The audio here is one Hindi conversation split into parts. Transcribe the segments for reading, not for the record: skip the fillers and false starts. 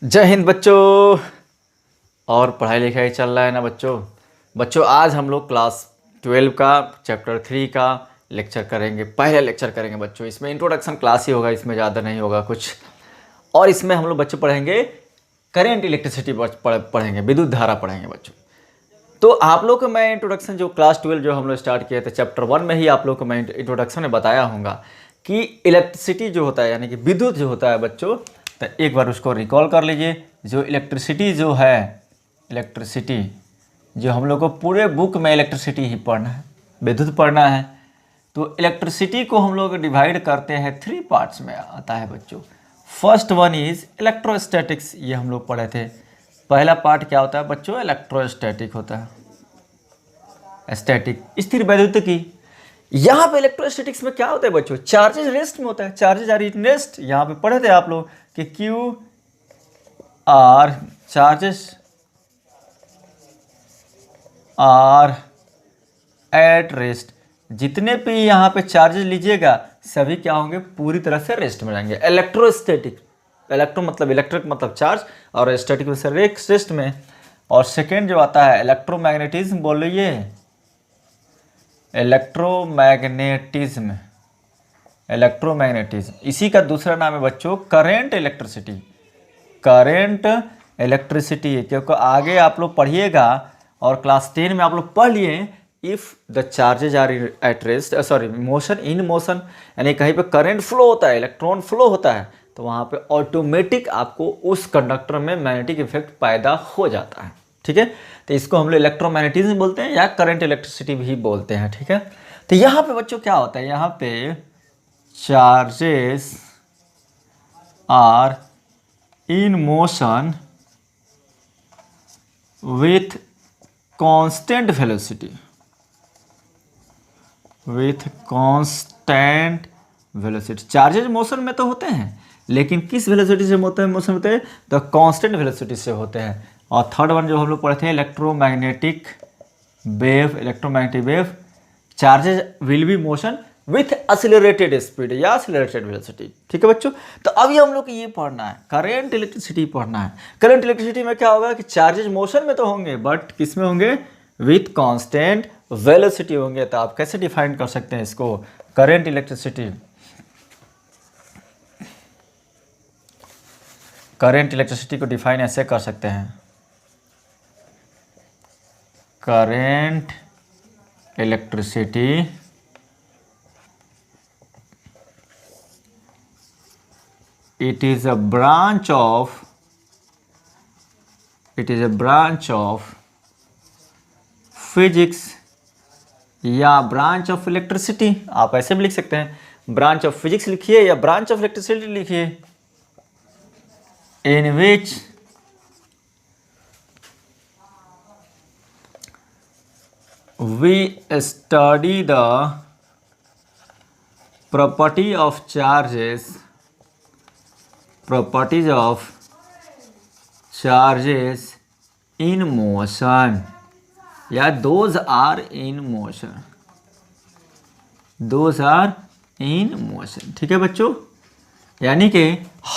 जय हिंद बच्चों। और पढ़ाई लिखाई चल रहा है ना बच्चों आज हम लोग क्लास 12 का चैप्टर 3 का लेक्चर करेंगे। पहले लेक्चर करेंगे बच्चों। इसमें इंट्रोडक्शन क्लास ही होगा, इसमें ज़्यादा नहीं होगा कुछ। और इसमें हम लोग बच्चों पढ़ेंगे करेंट इलेक्ट्रिसिटी पढ़ेंगे, विद्युत धारा पढ़ेंगे बच्चों। तो आप लोग को मैं इंट्रोडक्शन जो क्लास 12 जो हम लोग स्टार्ट किए थे चैप्टर 1 में ही आप लोग को मैं इंट्रोडक्शन में बताया होगा कि इलेक्ट्रिसिटी जो होता है यानी कि विद्युत जो होता है बच्चों, तो एक बार उसको रिकॉल कर लीजिए। जो इलेक्ट्रिसिटी जो है, इलेक्ट्रिसिटी जो हम लोग को पूरे बुक में इलेक्ट्रिसिटी ही पढ़ना है, विद्युत पढ़ना है। तो इलेक्ट्रिसिटी को हम लोग डिवाइड करते हैं 3 पार्ट्स में आता है बच्चों। फर्स्ट वन इज इलेक्ट्रोस्टैटिक्स, ये हम लोग पढ़े थे। पहला पार्ट क्या होता है बच्चों? इलेक्ट्रोस्टैटिक होता है, स्टैटिक स्थिर वैद्युतिकी। यहाँ पे इलेक्ट्रोस्टैटिक्स में क्या होता है बच्चों? चार्जेस रेस्ट में होता है, चार्जेस आर इन रेस्ट। यहाँ पे पढ़े थे आप लोग कि Q are charges are at rest. जितने भी यहाँ पे चार्जेस लीजिएगा सभी क्या होंगे? पूरी तरह से रेस्ट में रहेंगे। इलेक्ट्रोस्टैटिक, इलेक्ट्रो मतलब इलेक्ट्रिक मतलब चार्ज, और स्टैटिक में से रेस्ट में। और सेकेंड जो आता है इलेक्ट्रोमैग्नेटिज्म, बोलिए इलेक्ट्रोमैग्नेटिज्म। इलेक्ट्रोमैग्नेटिज्म इसी का दूसरा नाम है बच्चों करेंट इलेक्ट्रिसिटी। करेंट इलेक्ट्रिसिटी है क्योंकि आगे आप लोग पढ़िएगा और क्लास 10 में आप लोग पढ़ लिए, if the charges are at rest motion in motion, यानी कहीं पे करंट फ्लो होता है, इलेक्ट्रॉन फ्लो होता है, तो वहाँ पे ऑटोमेटिक आपको उस कंडक्टर में मैग्नेटिक इफेक्ट पैदा हो जाता है। ठीक है, तो इसको हम लोग इलेक्ट्रोमैग्नेटिज्म बोलते हैं या करंट इलेक्ट्रिसिटी भी बोलते हैं। ठीक है, तो यहाँ पे बच्चों क्या होता है? यहाँ पे charges are in motion with constant velocity, with constant velocity। Charges motion में तो होते हैं लेकिन किस वेलोसिटी से होते हैं? मोशन होते हैं तो कांस्टेंट वेलोसिटी से होते हैं। और थर्ड वन जो हम लोग पढ़े थे electromagnetic wave, electromagnetic wave charges will be motion with accelerated speed या एक्सीलरेटेड वेलोसिटी। ठीक है बच्चों, तो अभी हम लोग को ये पढ़ना है, करंट इलेक्ट्रिसिटी पढ़ना है। करंट इलेक्ट्रिसिटी में क्या होगा कि चार्जेज मोशन में तो होंगे बट किस में होंगे? विथ कांस्टेंट वेलोसिटी होंगे। तो आप कैसे डिफाइन कर सकते हैं इसको? करंट इलेक्ट्रिसिटी, करंट इलेक्ट्रिसिटी को डिफाइन ऐसे कर सकते हैं, current electricity it is a branch of physics या ब्रांच ऑफ इलेक्ट्रिसिटी। आप ऐसे भी लिख सकते हैं, ब्रांच ऑफ फिजिक्स लिखिए या ब्रांच ऑफ इलेक्ट्रिसिटी लिखिए, in which we study the property of charges, properties of charges in motion या those are in motion, those are in motion। ठीक है बच्चों, यानी कि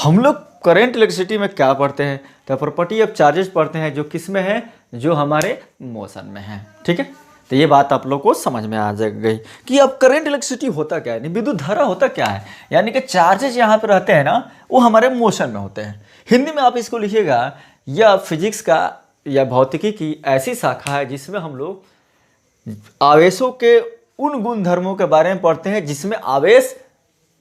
हम लोग करंट इलेक्ट्रिसिटी में क्या पढ़ते हैं? तो प्रॉपर्टी ऑफ चार्जेस पढ़ते हैं जो किस में है? जो हमारे मोशन में है। ठीक है, तो ये बात आप लोग को समझ में आ गई कि अब करंट इलेक्ट्रिसिटी होता क्या है, विद्युत धारा होता क्या है। यानी कि चार्जेस यहाँ पे रहते हैं ना, वो हमारे मोशन में होते हैं। हिंदी में आप इसको लिखिएगा, यह फिजिक्स का या भौतिकी की ऐसी शाखा है जिसमें हम लोग आवेशों के उन गुण धर्मों के बारे में पढ़ते हैं जिसमें आवेश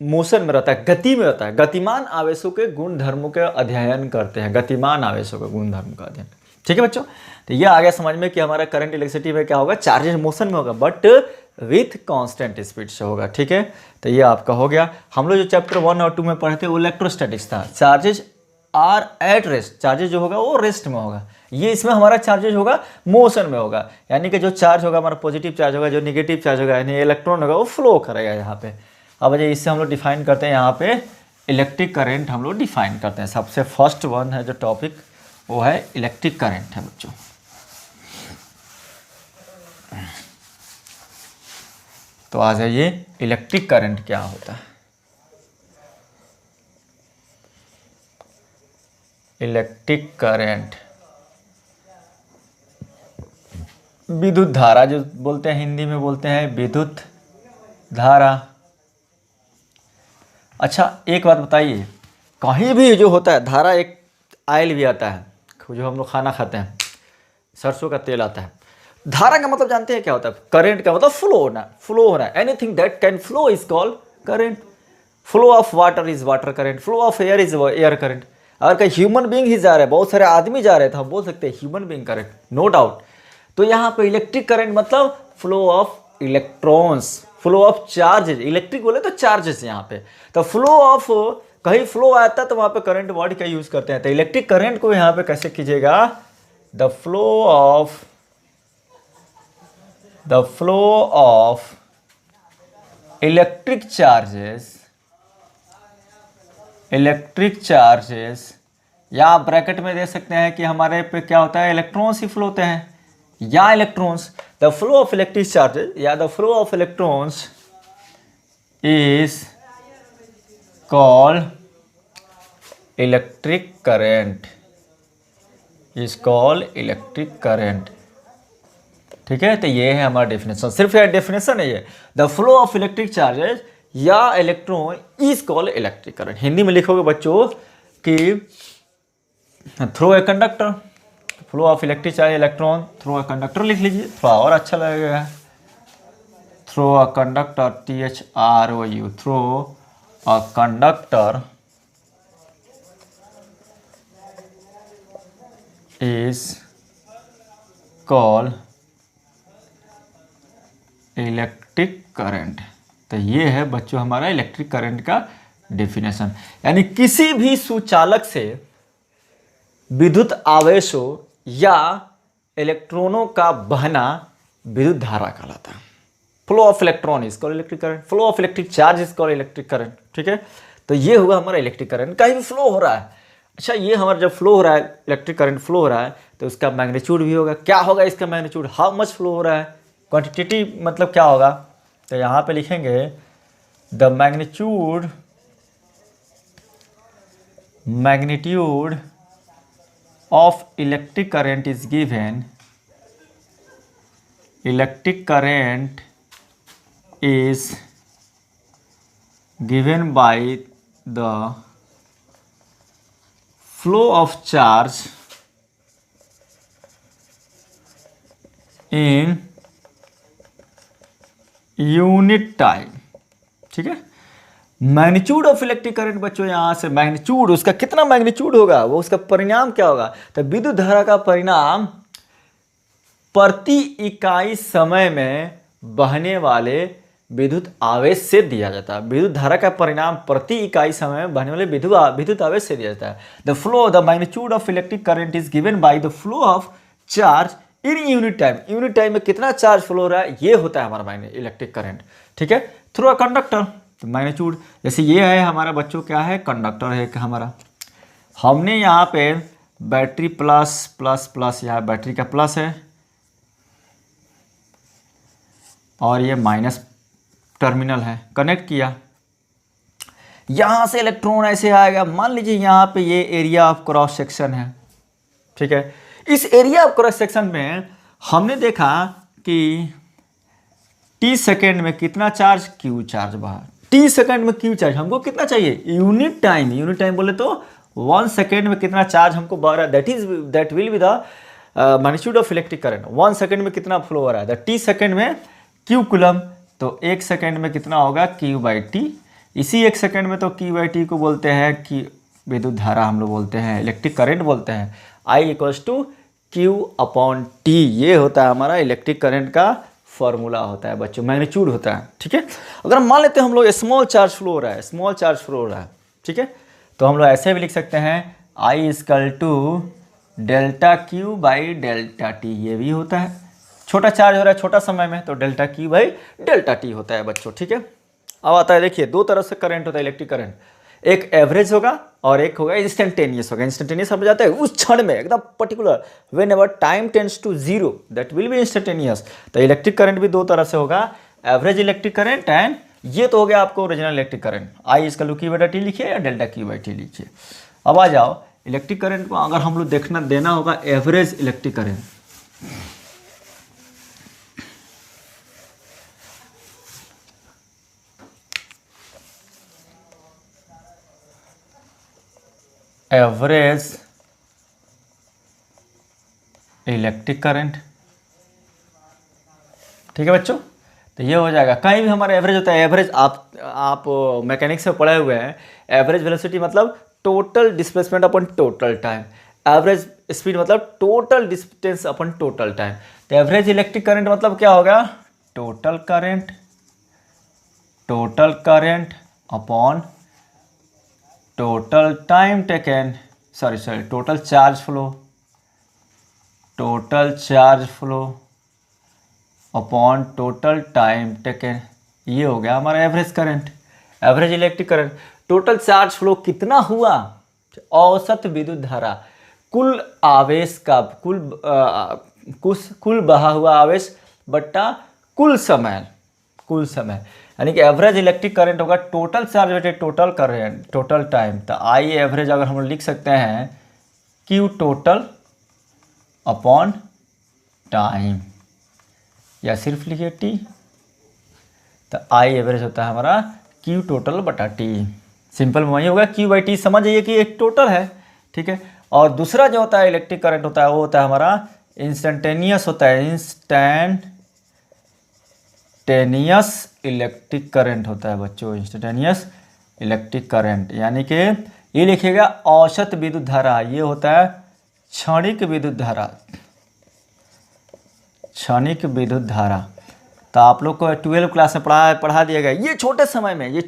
मोशन में रहता है, गति में रहता है। गतिमान आवेशों के गुण धर्मों का अध्ययन करते हैं, गतिमान आवेशों के गुण धर्म का अध्ययन। ठीक है बच्चों, तो ये आ गया समझ में कि हमारा करंट इलेक्ट्रिसिटी में क्या होगा? चार्जेस मोशन में होगा बट विथ कांस्टेंट स्पीड से होगा। ठीक है, तो ये आपका हो गया। हम लोग जो चैप्टर 1 और 2 में पढ़े थे वो इलेक्ट्रोस्टैटिक्स था। Charges are at rest, charges जो होगा वो रेस्ट में होगा। ये इसमें हमारा चार्जेस होगा मोशन में होगा, यानी कि जो चार्ज होगा हमारा पॉजिटिव चार्ज होगा, जो निगेटिव चार्ज होगा यानी इलेक्ट्रॉन होगा वो फ्लो करेगा यहाँ पे। अब इससे हम लोग डिफाइन करते हैं, यहाँ पे इलेक्ट्रिक करंट हम लोग डिफाइन करते हैं। सबसे फर्स्ट वन है जो टॉपिक वो है इलेक्ट्रिक करंट है बच्चों। तो आ जाइए, इलेक्ट्रिक करंट क्या होता है? इलेक्ट्रिक करंट, विद्युत धारा जो बोलते हैं, हिंदी में बोलते हैं विद्युत धारा। अच्छा एक बात बताइए, कहीं भी जो होता है धारा, एक आयल भी आता है जो हम लोग खाना खाते हैं, सरसों का तेल आता है। धारा का मतलब जानते हैं क्या होता है? करंट का मतलब फ्लो होना, फ्लो होना। Anything that can flow is called current. Flow of water is water current, flow of air is air current. अगर कहीं ह्यूमन बींग ही जा रहे हैं, बहुत सारे आदमी जा रहे हैं, तो हम बोल सकते हैं human being current, no doubt. तो यहाँ पे इलेक्ट्रिक करंट मतलब flow of electrons, flow of charges. Electric बोले तो चार्जेस यहाँ पे, तो फ्लो ऑफ, कहीं फ्लो आता है तो वहाँ पे करंट वर्ड का यूज करते हैं। तो इलेक्ट्रिक करंट को यहाँ पे कैसे कीजिएगा? The flow of electric charges, या आप ब्रैकेट में दे सकते हैं कि हमारे पे क्या होता है, इलेक्ट्रॉन्स ही फ्लो होते हैं, या electrons. The flow of electric charges या the flow of electrons is called electric current, ठीक है। तो ये है हमारा डेफिनेशन, सिर्फ यह डेफिनेशन है ये, the flow of electric charges या electron is called electric current. Hindi में लिखोगे बच्चों कि through a conductor, flow of electric charge electron through a conductor लिख लीजिए, थोड़ा और अच्छा लगेगा। Through a conductor, THROU, through a conductor is called electric current. तो ये है बच्चों हमारा इलेक्ट्रिक करंट का डेफिनेशन। यानी किसी भी सुचालक से विद्युत आवेशों या इलेक्ट्रॉनों का बहना विद्युत धारा कहलाता है। Flow of electron is called electric current, flow of electric charge is called electric current, ठीक है। तो ये हुआ हमारा इलेक्ट्रिक करंट। कहीं भी फ्लो हो रहा है, अच्छा ये हमारा जब फ्लो हो रहा है, इलेक्ट्रिक करंट फ्लो हो रहा है, तो उसका मैग्नीट्यूड भी होगा। क्या होगा इसका मैग्नीट्यूड? हाउ मच फ्लो हो रहा है, क्वांटिटेटिव मतलब क्या होगा? तो यहाँ पे लिखेंगे the magnitude of electric current is given, electric current is given by the flow of charge in unit time, ठीक है। मैग्नीट्यूड ऑफ इलेक्ट्रिक करंट बच्चों, यहां से मैग्नीट्यूड, उसका कितना मैग्नीट्यूड होगा, वो उसका परिणाम क्या होगा? तो विद्युत धारा का परिणाम प्रति इकाई समय में बहने वाले विद्युत आवेश से दिया जाता है। विद्युत धारा का परिणाम प्रति इकाई समय में बहने वाले विद्युत आवेश से दिया जाता है। The magnitude of electric current is given by the flow of charge in unit time. Unit time में कितना चार्ज फ्लो हो रहा है, ये होता है हमारा इलेक्ट्रिक करंट, ठीक है। थ्रू अ कंडक्टर, तो मैग्नीट्यूड जैसे ये है हमारा बच्चों, क्या है, कंडक्टर है हमारा। हमने यहाँ पे बैटरी प्लस प्लस प्लस, यहाँ बैटरी का प्लस है और ये माइनस टर्मिनल है, कनेक्ट किया। यहाँ से इलेक्ट्रॉन ऐसे आएगा, मान लीजिए यहाँ पे ये एरिया ऑफ क्रॉस सेक्शन है, ठीक है। इस एरिया ऑफ क्रॉस सेक्शन में हमने देखा कि t सेकेंड में कितना चार्ज, q चार्ज बाहर। t सेकेंड में q चार्ज हमको कितना चाहिए, यूनिट टाइम बोले तो 1 सेकेंड में कितना चार्ज हमको बाहर, that will be the magnitude of electric current. 1 second में कितना फ्लो हो रहा है, t सेकेंड में q कूलम, तो 1 सेकेंड में कितना होगा, q/t। इसी 1 सेकेंड में तो q/t को बोलते हैं कि विद्युत धारा हम लोग बोलते हैं, इलेक्ट्रिक करंट बोलते हैं। I = Q/T, ये होता है हमारा इलेक्ट्रिक करंट का फॉर्मूला होता है बच्चों, मैग्नीट्यूड होता है, ठीक है। अगर मान लेते हैं हम लोग स्मॉल चार्ज फ्लो हो रहा है, ठीक है, तो हम लोग ऐसे भी लिख सकते हैं I = ΔQ/ΔT, ये भी होता है। छोटा चार्ज हो रहा है छोटा समय में, तो ΔQ/ΔT होता है बच्चों, ठीक है। अब आता है, देखिए दो तरह से करंट होता है इलेक्ट्रिक करंट, एक एवरेज होगा और एक होगा इंस्टेंटेनियस होगा। इंस्टेंटेनियस समझ जाते हैं, उस क्षण में एकदम particular, whenever time tends to 0 that will be instantaneous. तो इलेक्ट्रिक करंट भी दो तरह से होगा, एवरेज इलेक्ट्रिक करंट एंड ये तो हो गया आपको original electric current. I = Q/T लिखिए या ΔQ/T लिखिए। अब आ जाओ इलेक्ट्रिक करंट को अगर हम लोग देना होगा average electric current, average electric current, ठीक है बच्चों। तो ये हो जाएगा, कहीं भी हमारा एवरेज होता है, एवरेज आप मैकेनिक्स में पढ़े हुए हैं, एवरेज वेलोसिटी मतलब टोटल डिस्प्लेसमेंट अपन टोटल टाइम, एवरेज स्पीड मतलब टोटल डिस्टेंस अपन टोटल टाइम। तो एवरेज इलेक्ट्रिक करंट मतलब क्या होगा, total current upon total time taken, sorry total charge flow upon total time taken. ये हो गया हमारा average current, average electric current. Total charge flow कितना हुआ, औसत विद्युत धारा, कुल आवेश का कुल बहा हुआ आवेश बट्टा कुल समय, यानी कि एवरेज इलेक्ट्रिक करंट होगा टोटल चार्ज बटे टोटल करंट टोटल टाइम। तो आई एवरेज अगर हम लिख सकते हैं क्यू टोटल अपॉन टाइम, या सिर्फ लिखिए टी। तो आई एवरेज होता है हमारा क्यू टोटल बटा टी, सिंपल वही होगा क्यू बाई टी। समझ जाइए कि एक टोटल है, ठीक है। और दूसरा जो होता है इलेक्ट्रिक करंट होता है वो होता है हमारा इंस्टेंटेनियस होता है, इंस्टेंटेनियस इलेक्ट्रिक करंट होता है बच्चों, इंस्टेंटेनियस इलेक्ट्रिक करंट। यानी कि ये लिखिएगा औसत विद्युत धारा, ये होता है क्षणिक विद्युत धारा। तो आप लोग को 12 क्लास में पढ़ा दिया गया, ये छोटा समय में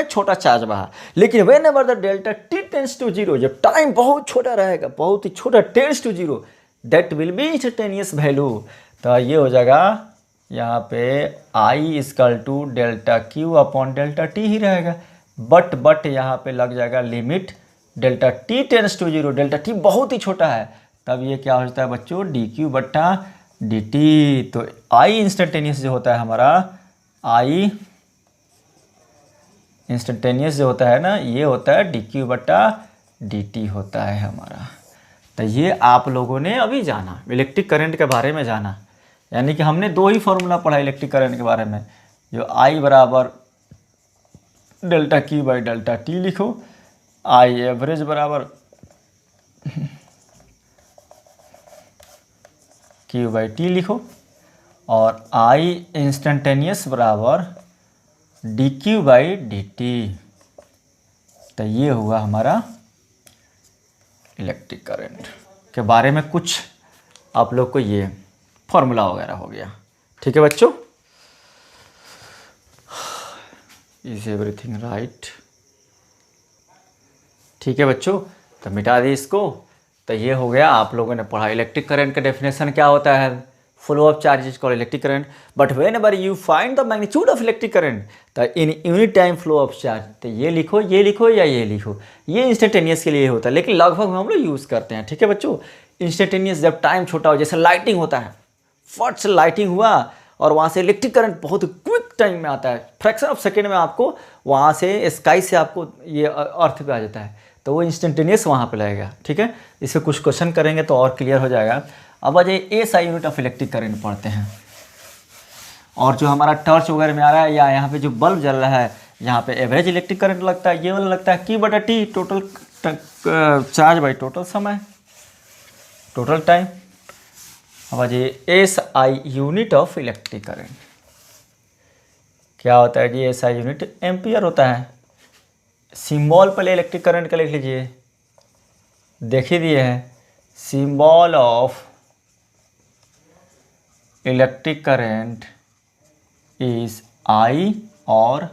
छोटा चार्ज बहा, लेकिन whenever the delta T tends to zero, जब टाइम बहुत छोटा रहेगा, बहुत ही छोटा, tends to zero, that will be instantaneous value. तो ये हो जाएगा यहाँ पे I equal to delta Q upon delta T ही रहेगा, बट यहाँ पे लग जाएगा limit delta T tends to zero, delta T बहुत ही छोटा है, तब ये क्या हो जाता है बच्चों, डी क्यू बट्टा डी टी। तो आई इंस्टेंटेनियस जो होता है हमारा, आई इंस्टेंटेनियस जो होता है ना, ये होता है डी क्यू बट्टा डी टी होता है हमारा। तो ये आप लोगों ने अभी जाना, इलेक्ट्रिक करंट के बारे में जाना, यानी कि हमने दो ही फॉर्मूला पढ़ा इलेक्ट्रिक करंट के बारे में, जो आई बराबर delta Q by delta T लिखो, आई एवरेज बराबर क्यू बाई टी लिखो, और आई इंस्टेंटेनियस बराबर D Q by D T. तो ये हुआ हमारा इलेक्ट्रिक करंट के बारे में कुछ आप लोग को ये फॉर्मूला वगैरह हो गया, ठीक है बच्चों। इज एवरीथिंग राइट, ठीक है बच्चों। तो मिटा दी इसको। तो ये हो गया, आप लोगों ने पढ़ा इलेक्ट्रिक करंट का डेफिनेशन क्या होता है, flow of charges called electric current, but whenever you find the magnitude of electric current तो in unit time flow of charge, तो ये लिखो या ये लिखो, ये इंस्टेंटेनियस के लिए होता है, लेकिन लगभग हम लोग यूज़ करते हैं, ठीक है बच्चों। इंस्टेंटेनियस जब टाइम छोटा हो, जैसे लाइटिंग होता है, फट से लाइटिंग हुआ और वहाँ से इलेक्ट्रिक करंट बहुत क्विक टाइम में आता है, फ्रैक्शन ऑफ सेकेंड में आपको वहाँ से स्काई से आपको ये अर्थ पे आ जाता है, तो वो इंस्टेंटेनियस वहाँ पे लगेगा, ठीक है। इस पर कुछ क्वेश्चन करेंगे तो और क्लियर हो जाएगा। अब आ जाइए SI unit of electric current पढ़ते हैं। और जो हमारा टॉर्च वगैरह में आ रहा है, या यहाँ पे जो बल्ब जल रहा है, यहाँ पे एवरेज इलेक्ट्रिक करंट लगता है, ये वाला लगता है क्यू बटा T, total charge by total समय, टोटल टाइम। अब आ जाइए SI unit of electric current क्या होता है जी, एसआई यूनिट एम्पियर होता है। सिंबल पहले इलेक्ट्रिक करंट का लिख लीजिए, देख ही दिए हैं, symbol of electric current is I, और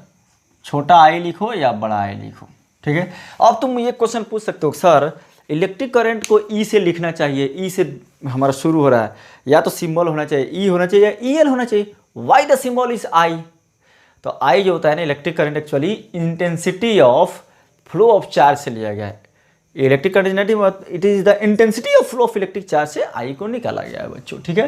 छोटा आई लिखो या बड़ा आई लिखो, ठीक है। अब तुम ये क्वेश्चन पूछ सकते हो, सर इलेक्ट्रिक करंट को ई से लिखना चाहिए, ई से हमारा शुरू हो रहा है, या तो सिंबल होना चाहिए ई होना चाहिए, या ई एल होना चाहिए, why the symbol is I. तो आई जो होता है ना, electric current actually intensity of flow of charge से लिया गया है। Electric current it is the intensity of flow of electric charge से आई को निकाला गया है बच्चों, ठीक है।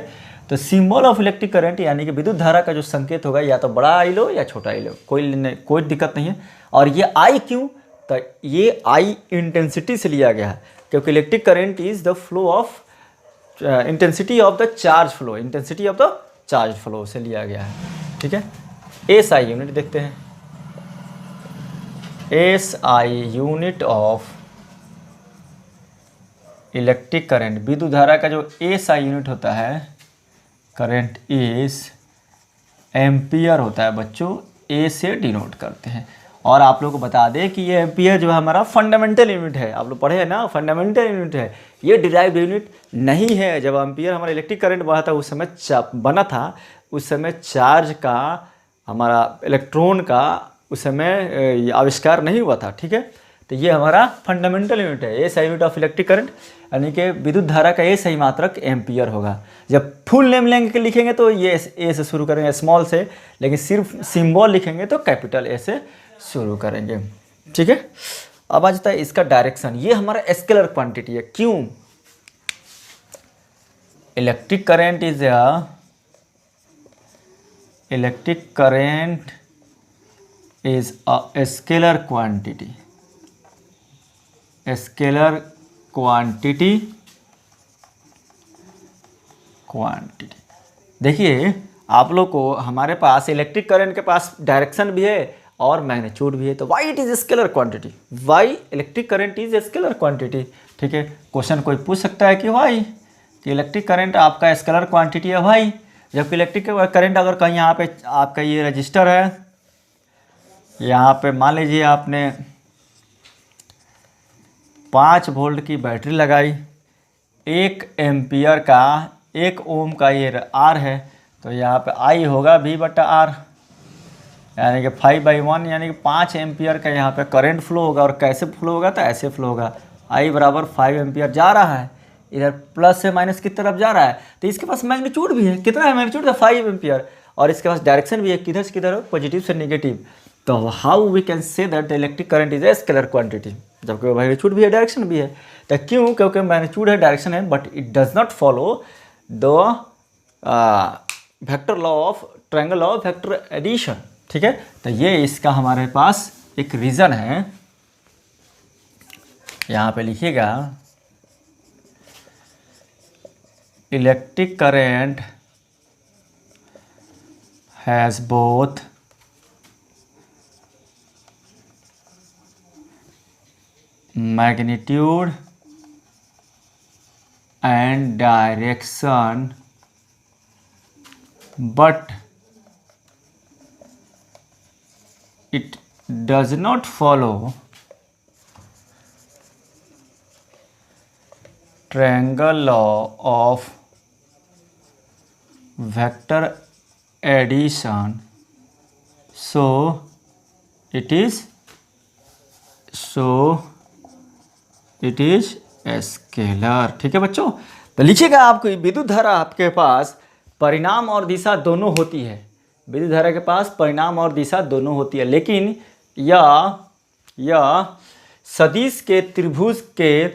तो सिंबल ऑफ इलेक्ट्रिक करंट यानी कि विद्युत धारा का जो संकेत होगा, या तो बड़ा आई लो या छोटा आई लो, कोई दिक्कत नहीं है। और ये आई क्यों, तो ये आई इंटेंसिटी से लिया गया है, क्योंकि electric current is the flow of intensity of the charge flow, intensity of the charge flow से लिया गया है। ठीक है, एस आई यूनिट देखते हैं। S I unit of electric current, विद्युत धारा का जो एस आई यूनिट होता है, करंट इज एम्पियर होता है बच्चों, ए से डिनोट करते हैं। और आप लोग को बता दें कि ये एम्पियर जो है हमारा फंडामेंटल यूनिट है, आप लोग पढ़े हैं ना, फंडामेंटल यूनिट है, ये डिराइव्ड यूनिट नहीं है। जब एम्पियर हमारा इलेक्ट्रिक करंट बना था उस समय बना था, उस समय चार्ज का, हमारा इलेक्ट्रॉन का उस समय आविष्कार नहीं हुआ था। ठीक है, तो ये हमारा फंडामेंटल यूनिट है, S I unit of electric current, यानी कि विद्युत धारा का ए सही मात्रक एम्पियर होगा। जब फुल नेम लेंगे लिखेंगे तो ये ए से शुरू करेंगे, स्मॉल से, लेकिन सिर्फ सिंबल लिखेंगे तो कैपिटल ए से शुरू करेंगे। ठीक है, अब आ जाता है इसका डायरेक्शन। ये हमारा स्केलर क्वांटिटी है। क्यों? Electric current is a scalar quantity, scalar quantity. देखिए आप लोग को, हमारे पास इलेक्ट्रिक करंट के पास डायरेक्शन भी है और मैग्नीट्यूड भी है, तो why it is scalar quantity, Y electric current is scalar quantity. ठीक है, क्वेश्चन कोई पूछ सकता है कि वाई, कि इलेक्ट्रिक करंट आपका स्केलर क्वांटिटी है वाई, जबकि इलेक्ट्रिक करंट अगर कहीं यहाँ पे आपका ये रजिस्टर है, यहाँ पे मान लीजिए आपने 5 वोल्ट की बैटरी लगाई, 1 एम्पियर का, 1 ओम का ये आर है, तो यहाँ पे आई होगा V/R, यानी कि 5/1, यानी कि 5 एम्पियर का यहाँ पे करंट फ्लो होगा। और कैसे फ्लो होगा? तो ऐसे फ्लो होगा, I बराबर 5 एम्पियर जा रहा है, इधर प्लस से माइनस की तरफ जा रहा है, तो इसके पास मैग्नीट्यूड भी है। कितना है मैग्नीट्यूड? 5 एम्पियर। और इसके पास डायरेक्शन भी है, किधर से किधर, पॉजिटिव से नेगेटिव। तो how we can say that the electric current is a scalar quantity, जबकि मैग्नीट्यूड भी है, डायरेक्शन भी है। तो क्यों? क्योंकि मैग्नीट्यूड है, डायरेक्शन है, but it does not follow the vector law of triangle law of vector addition. ठीक है, तो ये इसका हमारे पास एक रीज़न है, यहाँ पे लिखिएगा, electric current has both magnitude and direction, but it does not follow triangle law of vector addition, so it is scalar. ठीक है बच्चों, तो लिखिएगा, आपको विद्युत धारा आपके पास परिणाम और दिशा दोनों होती है, विद्युत धारा के पास परिणाम और दिशा दोनों होती है, लेकिन यह सदिश के त्रिभुज के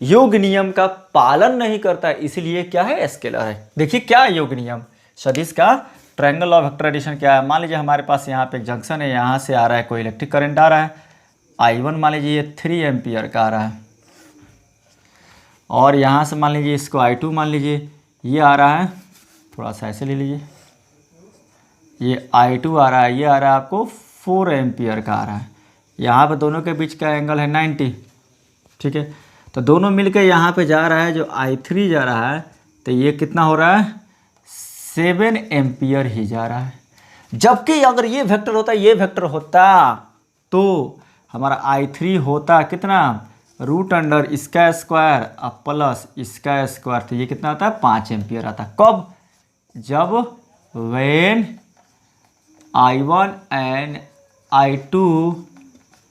योग नियम का पालन नहीं करता है, इसलिए क्या है? स्केलर है। देखिए क्या योग नियम, सदिश का ट्रायंगल ऑफ वेक्टर एडिशन क्या है? मान लीजिए हमारे पास यहाँ पे एक जंक्शन है, यहाँ से आ रहा है कोई इलेक्ट्रिक करंट आ रहा है, I1 मान लीजिए ये 3 एम्पियर का आ रहा है, और यहाँ से मान लीजिए इसको I2 मान लीजिए ये आ रहा है, थोड़ा सा ऐसे ले लीजिए, ये I2 आ रहा है, ये आ रहा है आपको 4 एम्पियर का आ रहा है, यहाँ पे दोनों के बीच का एंगल है 90। ठीक है, तो दोनों मिलकर यहाँ पे जा रहा है, जो I3 जा रहा है, तो ये कितना हो रहा है? 7 एम्पियर ही जा रहा है। जबकि अगर ये वेक्टर होता, ये वेक्टर होता, तो हमारा I3 होता कितना? √अंडर इसका स्क्वायर अब प्लस इसका स्क्वायर, तो ये कितना आता है? 5 एम्पियर आता। कब? जब when I1 and I2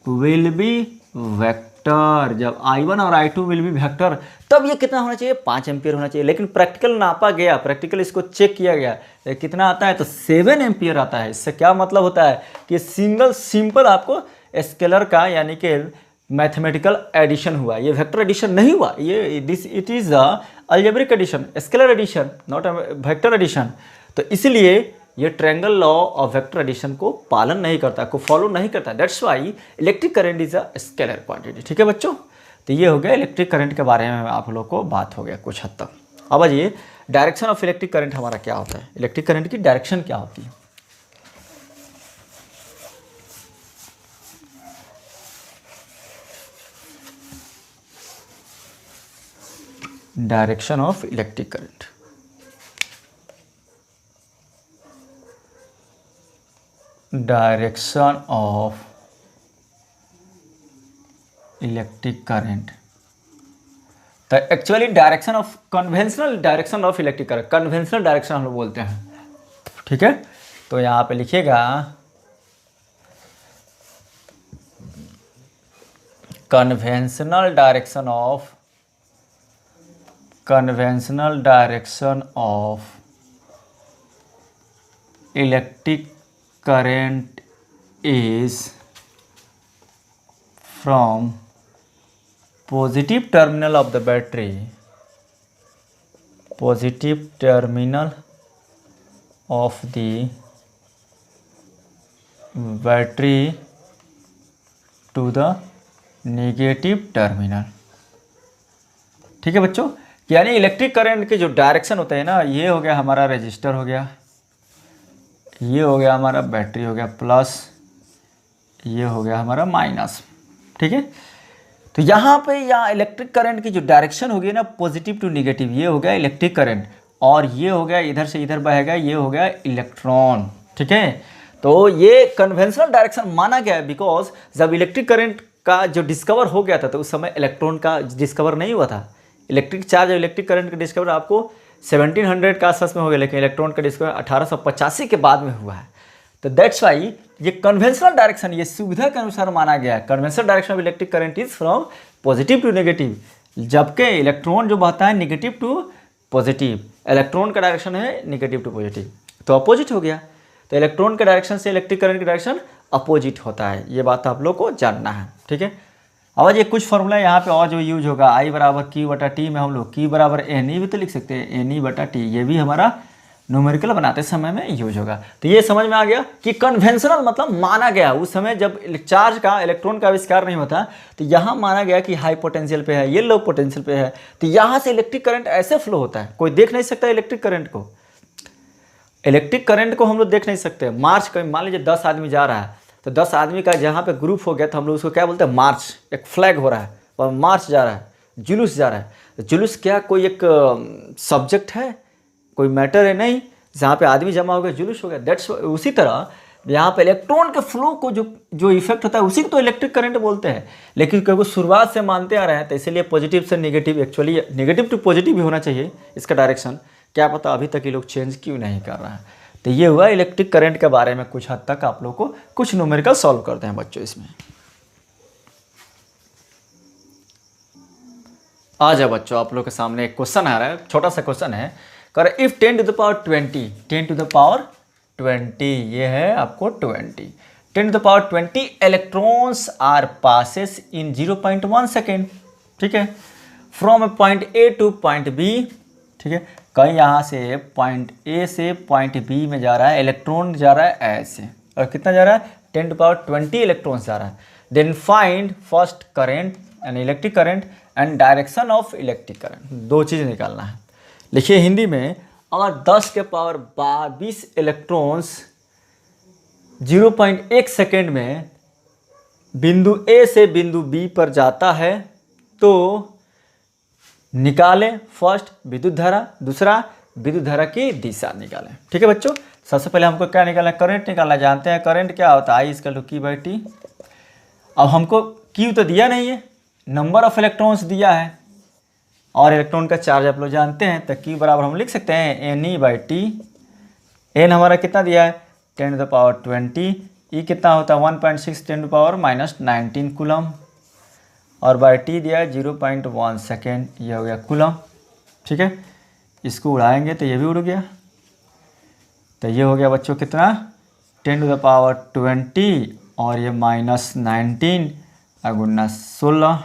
will be vector, जब I1 और I2 विल बी वेक्टर, तब ये कितना होना चाहिए? 5 एम्पियर होना चाहिए। लेकिन प्रैक्टिकल नापा गया, प्रैक्टिकल इसको चेक किया गया, तो कितना आता है? तो 7 एम्पियर आता है। इससे क्या मतलब होता है कि सिंपल आपको स्केलर का, यानी कि मैथमेटिकल एडिशन हुआ, ये वेक्टर एडिशन नहीं हुआ, ये it is algebraic addition, scalar addition, not vector addition. तो इसलिए ये triangle law of vector addition को पालन नहीं करता, को फॉलो नहीं करता। That's why electric current is a scalar quantity. ठीक है बच्चों, तो ये हो गया इलेक्ट्रिक करंट के बारे में आप लोग को बात हो गया कुछ हद तक। अब आइए डायरेक्शन ऑफ इलेक्ट्रिक करंट हमारा क्या होता है, इलेक्ट्रिक करंट की डायरेक्शन क्या होती है। Direction of electric current, direction of electric current, तो actually direction of conventional direction of electric current, conventional direction हम लोग बोलते हैं। ठीक है, तो यहाँ पे लिखिएगा conventional direction of electric current is from positive terminal of the battery, positive terminal of the battery to the negative terminal। ठीक है बच्चों, यानी इलेक्ट्रिक करंट के जो डायरेक्शन होते हैं ना, ये हो गया हमारा रेजिस्टर हो गया, ये हो गया हमारा बैटरी हो गया प्लस, ये हो गया हमारा माइनस। ठीक है, तो यहाँ पे यहाँ इलेक्ट्रिक करंट की जो डायरेक्शन होगी ना पॉजिटिव टू नेगेटिव, ये हो गया इलेक्ट्रिक करंट, और ये हो गया इधर से इधर बहेगा, ये हो गया इलेक्ट्रॉन। ठीक है, तो ये कन्वेंशनल डायरेक्शन माना गया है बिकॉज जब इलेक्ट्रिक करंट का जो डिस्कवर हो गया था तो उस समय इलेक्ट्रॉन का डिस्कवर नहीं हुआ था। इलेक्ट्रिक चार्ज और इलेक्ट्रिक करंट का डिस्कवर आपको 1700 का आसपास में हो गया, लेकिन इलेक्ट्रॉन का डिस्कवर 1885 के बाद में हुआ है। तो दैट्स वाई ये कन्वेंशनल डायरेक्शन ये सुविधा के अनुसार माना गया है। Conventional direction of electric current is from positive to negative, जबकि इलेक्ट्रॉन जो बहता है नेगेटिव टू पॉजिटिव, इलेक्ट्रॉन का डायरेक्शन है नेगेटिव टू पॉजिटिव, तो अपोजिट हो गया। तो इलेक्ट्रॉन के डायरेक्शन से इलेक्ट्रिक करंट की डायरेक्शन अपोजिट होता है, ये बात आप लोग को जानना है। ठीक है, अब ये कुछ फॉर्मूला यहाँ पे और जो यूज होगा, आई बराबर क्यू बटा टी में हम लोग क्यू बराबर एन ई भी तो लिख सकते हैं, एन ई बटा टी, ये भी हमारा न्यूमेरिकल बनाते समय में यूज होगा। तो ये समझ में आ गया कि कन्वेंशनल मतलब माना गया उस समय जब चार्ज का इलेक्ट्रॉन का आविष्कार नहीं होता, तो यहाँ माना गया कि हाई पोटेंशियल पे है, ये लो पोटेंशियल पे है, तो यहाँ से इलेक्ट्रिक करंट ऐसे फ्लो होता है। कोई देख नहीं सकता इलेक्ट्रिक करंट को, इलेक्ट्रिक करंट को हम लोग देख नहीं सकते। मार्च का मान लीजिए 10 आदमी जा रहा है, तो 10 आदमी का जहाँ पे ग्रुप हो गया तो हम लोग उसको क्या बोलते हैं, मार्च। एक फ्लैग हो रहा है और मार्च जा रहा है, जुलूस जा रहा है। तो जुलूस क्या कोई एक सब्जेक्ट है, कोई मैटर है नहीं, जहाँ पे आदमी जमा हो गया जुलूस हो गया। दैट्स उसी तरह यहाँ पे इलेक्ट्रॉन के फ्लो को जो इफेक्ट होता है उसी को तो इलेक्ट्रिक करंट बोलते हैं। लेकिन क्योंकि शुरुआत से मानते आ रहे हैं तो इसलिए पॉजिटिव से negative, actually negative to positive भी होना चाहिए इसका डायरेक्शन, क्या पता अभी तक ये लोग चेंज क्यों नहीं कर रहा है। तो ये हुआ इलेक्ट्रिक करंट के बारे में कुछ हद तक आप लोग को कुछ न्यूमेरिकल सॉल्व करते हैं बच्चों। इसमें आ जाओ बच्चों, आप लोग के सामने एक क्वेश्चन आ रहा है, छोटा सा क्वेश्चन है। कर if 10 to the power 20, 10 to the power 20, ये है आपको 20, 10 to the power 20 electrons are passes in 0.1 second. ठीक है, from point A to point B. ठीक है, कहीं यहाँ से पॉइंट ए से पॉइंट बी में जा रहा है, इलेक्ट्रॉन जा रहा है ऐसे, और कितना जा रहा है 10 टू पावर 20 इलेक्ट्रॉन्स जा रहा है। Then find first current and electric current and direction of electric current, दो चीज़ निकालना है। लिखिए हिंदी में, अगर 10 के पावर 20 इलेक्ट्रॉन्स 0.1 सेकेंड में बिंदु ए से बिंदु बी पर जाता है तो निकालें फर्स्ट विद्युत धारा, दूसरा विद्युत धारा की दिशा निकालें। ठीक है बच्चों, सबसे पहले हमको क्या निकालना है, करंट निकालना। जानते हैं करंट क्या होता है, I equal to Q by T. अब हमको क्यू तो दिया नहीं है, नंबर ऑफ इलेक्ट्रॉन्स दिया है और इलेक्ट्रॉन का चार्ज आप लोग जानते हैं, तो क्यू बराबर हम लिख सकते हैं n e by t. N हमारा कितना दिया है 10 टू द पावर 20, ई कितना होता है 1.6 10 टू पावर -19 कूलम, और बाई टी दिया है 0.1 सेकेंड, ये हो गया कूलम। ठीक है, इसको उड़ाएंगे तो ये भी उड़ गया, तो ये हो गया बच्चों कितना 10 टू द पावर 20 और ये -19 गुना 16,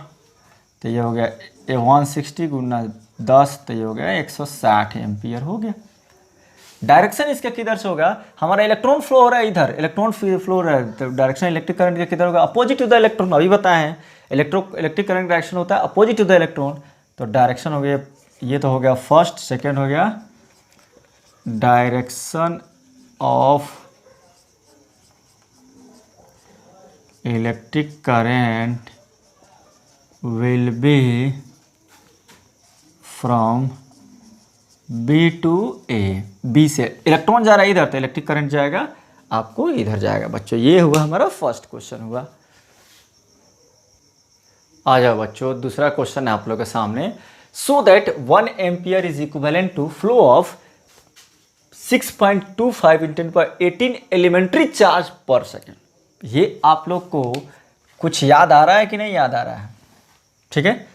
तो ये हो गया 160 गुना 10, तो ये हो गया 160 एम्पियर हो गया। डायरेक्शन इसका किधर से होगा, हमारा इलेक्ट्रॉन फ्लो हो रहा है इधर, इलेक्ट्रॉन फ्लो हो रहा है, तो डायरेक्शन इलेक्ट्रिक करंट का किधर होगा, अपोजिट टू द इलेक्ट्रॉन। अभी बताए हैं इलेक्ट्रिक करंट डायरेक्शन होता है अपोजिट टू द इलेक्ट्रॉन, तो डायरेक्शन हो गया, ये तो हो गया फर्स्ट। सेकेंड हो गया direction of electric current will be from B to A, B से इलेक्ट्रॉन जा रहा है इधर, तो इलेक्ट्रिक करंट जाएगा आपको इधर जाएगा बच्चों। ये हुआ हमारा फर्स्ट क्वेश्चन हुआ। आ जाओ बच्चों, दूसरा क्वेश्चन है आप लोगों के सामने। So that 1 ampere is equivalent to flow of 6.25 × 10⁻18 elementary charge per second. ये आप लोग को कुछ याद आ रहा है कि नहीं याद आ रहा है? ठीक है,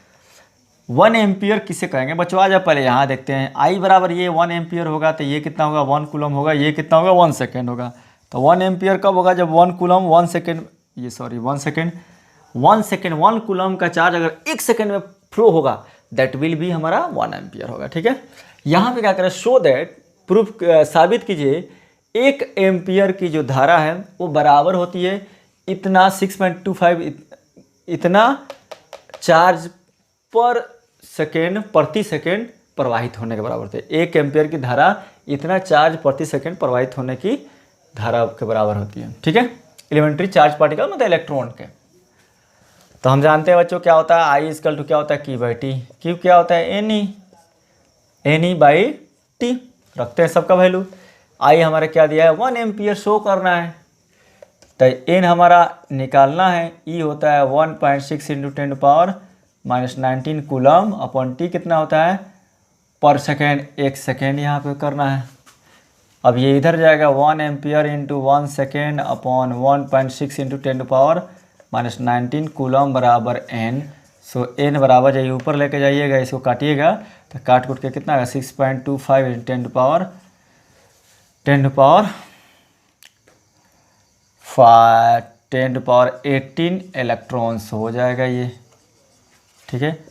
1 एम्पियर किसे कहेंगे बच्चों? आ जाओ पहले यहाँ देखते हैं। आई बराबर ये 1 एम्पियर होगा, तो ये कितना होगा 1 कूलम होगा, ये कितना होगा 1 सेकेंड होगा। तो 1 एम्पियर कब होगा? जब 1 कूलम 1 सेकेंड, ये सॉरी 1 सेकेंड 1 कूलम का चार्ज अगर 1 सेकेंड में फ्लो होगा, दैट विल भी हमारा 1 एम्पियर होगा। ठीक है, यहाँ पे क्या करें, शो दैट, प्रूफ साबित कीजिए 1 एम्पियर की जो धारा है वो बराबर होती है इतना 6.25 इतना चार्ज पर सेकेंड, प्रति सेकेंड प्रवाहित होने के बराबर होती है। 1 एम्पियर की धारा इतना चार्ज प्रति सेकेंड प्रवाहित होने की धारा के बराबर होती है। ठीक है, एलिमेंट्री चार्ज पार्टिकल मतलब इलेक्ट्रॉन के। तो हम जानते हैं बच्चों क्या होता है, आई इक्वल टू क्या होता है Q बाई टी। Q क्या होता है एन ई बाई टी। रखते हैं सबका वैल्यू। आई हमारा क्या दिया है 1 एम्पियर शो करना है, तो एन हमारा निकालना है। ई होता है 1.6 × 10⁻19 कूलम अपॉन टी कितना होता है पर सेकेंड, 1 सेकेंड यहाँ पे करना है। अब ये इधर जाएगा 1 ampere into 1 second upon 1.6 × 10⁻19 coulomb बराबर एन। सो एन बराबर जाइए ऊपर लेके जाइएगा, इसको काटिएगा तो काट कुट के कितना आएगा 6.25 × 10⁻18 इलेक्ट्रॉन्स हो जाएगा ये। ठीक है,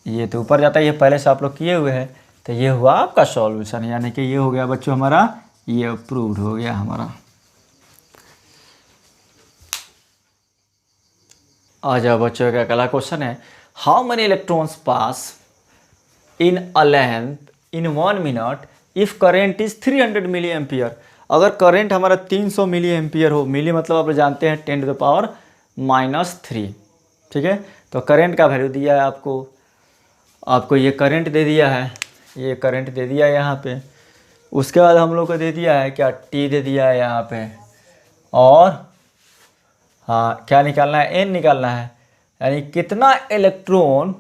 ये तो ऊपर जाता है, ये पहले से आप लोग किए हुए हैं। तो ये हुआ आपका सॉल्यूशन, यानी कि ये हो गया बच्चों हमारा, ये अप्रूव्ड हो गया हमारा। आ जाओ बच्चों का अगला क्वेश्चन है, how many electrons pass in a length in 1 minute if current is 300 milli ampere. अगर करंट हमारा 300 मिली एम्पियर हो, मिली मतलब आप जानते हैं 10⁻³ ठीक है, तो करंट का वैल्यू दिया है आपको ये करंट दे दिया है, ये करंट दे दिया है यहाँ पे। उसके बाद हम लोग को दे दिया है क्या, टी दे दिया है यहाँ पे, और हाँ क्या निकालना है, एन निकालना है, यानी कितना इलेक्ट्रॉन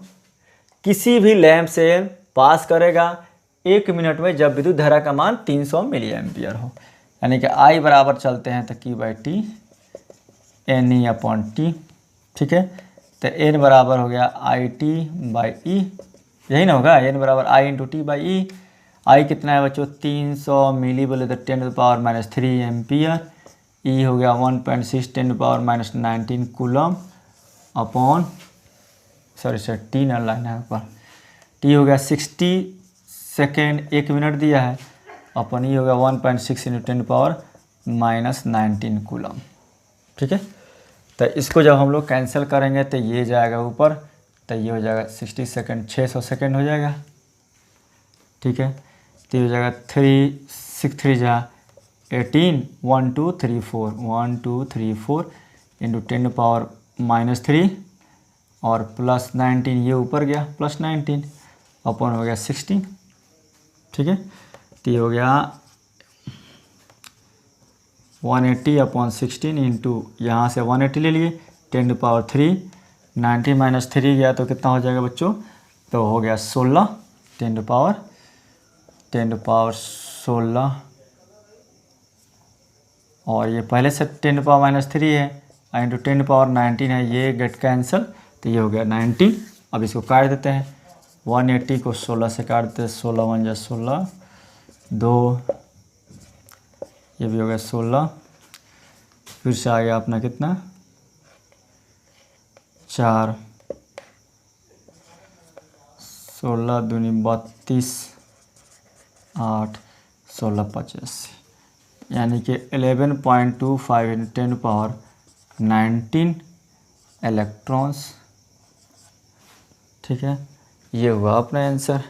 किसी भी लैंप से पास करेगा 1 मिनट में जब विद्युत धारा का मान 300 मिली एम्पियर हो। यानी कि आई बराबर चलते हैं तो Q by t n e upon t. ठीक है, तो एन बराबर हो गया आई टी बाई ई, यही ना होगा, एन बराबर आई इंटू टी बाई ई। आई कितना है बच्चों 300 मिली बोले तो 10⁻³ एम्पियर। ई हो गया 1.6 10⁻19 कूलम अपॉन सॉरी टी न लाइन है ऊपर, टी हो गया 60 सेकेंड 1 मिनट दिया है, अपन ई हो गया 1.6 × 10⁻19 कूलम। ठीक है, तो इसको जब हम लोग कैंसिल करेंगे तो ये जाएगा ऊपर, तो ये हो जाएगा 60 सेकेंड 600 सेकेंड हो जाएगा। ठीक है, तो ये हो जाएगा 3 6 3 जा 18 1 2 3 4 1 2 3 4 इंटू 10⁻³ और प्लस 19, ये ऊपर गया प्लस 19 अपन हो गया 16। ठीक है, तो ये हो गया 180 अपॉन 16 इंटू यहाँ से 180 ले लिए 10⁻³ 90 - 3 गया तो कितना हो जाएगा बच्चों, तो हो गया 16 10⁻16 और ये पहले से 10⁻³ है इंटू 10⁻19 है, ये गेट कैंसिल, तो ये हो गया 19। अब इसको काट देते हैं, 180 को 16 से काट देते हैं, 16 × 1 = 16 2, ये भी हो गया 16, फिर से आ गया अपना कितना 4 16 दूनी 32 8 1685 यानी कि 11.25 × 10⁻19 इलेक्ट्रॉन्स। ठीक है, ये हुआ अपना आंसर।